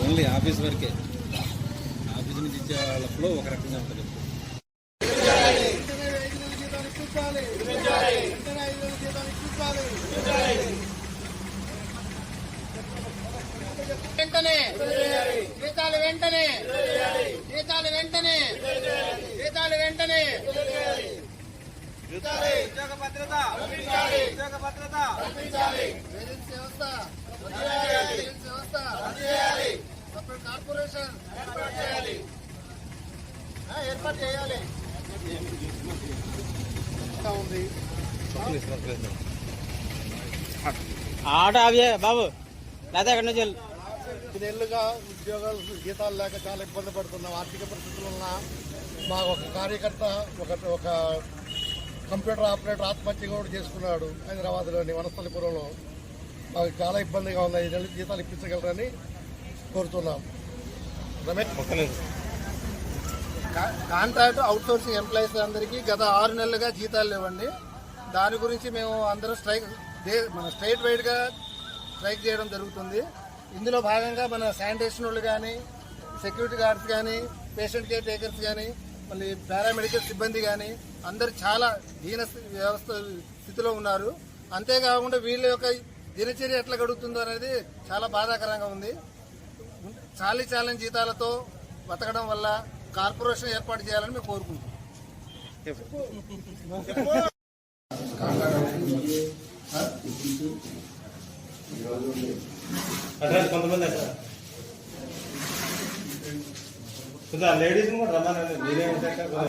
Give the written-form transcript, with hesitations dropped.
Only office వరకే. Office నుంచి ఇచ్చే వాళ్ళ ఫ్లో ఒక రకంగా ఉంటుంది. వెంటనే జీతాలు వెంటనే జీతాలు వెంటనే జీతాలు వెంటనే ఉద్యోగ భద్రత ఉద్యోగ భద్రత వ్యవస్థ సపరేట్ కార్పొరేషన్ ఏర్పాటు చేయాలి. ఉంది ఆట అవి బాబు లేదా ఎక్కడి నుంచి నెలలుగా ఉద్యోగాలు జీతాలు లేక చాలా ఇబ్బంది పడుతున్నాం. ఆర్థిక పరిస్థితులు ఉన్న మా ఒక కార్యకర్త ఒక కంప్యూటర్ ఆపరేటర్ ఆత్మహత్య కూడా చేసుకున్నాడు హైదరాబాద్లోని వనస్థలిపురంలో. మాకు చాలా ఇబ్బందిగా ఉంది. 5 నెలలు జీతాలు ఇప్పించగలరని కోరుతున్నాం. కాంట్రాక్ట్ అవుట్ సోర్సింగ్ ఎంప్లాయీస్ అందరికీ గత 6 నెలలుగా జీతాలు లేవండి. దాని గురించి మేము అందరం మన స్టేట్ వైడ్గా స్ట్రైక్ చేయడం జరుగుతుంది. ఇందులో భాగంగా మన శానిటేషన్ వాళ్ళు కానీ, సెక్యూరిటీ గార్డ్స్ కానీ, పేషెంట్ కేర్ టేకర్స్ కానీ, మళ్ళీ పారామెడికల్ సిబ్బంది కానీ అందరు చాలా దీన వ్యవస్థ స్థితిలో ఉన్నారు. అంతేకాకుండా వీళ్ళ యొక్క దినచర్య ఎట్లా గడుగుతుందో అనేది చాలా బాధాకరంగా ఉంది. చాలని జీతాలతో బతకడం వల్ల కార్పొరేషన్ ఏర్పాటు చేయాలని మేము కోరుకుంటున్నాం. లేడీస్ కూడా రమ్మనండి. మీరే ఉంటాయి కదా.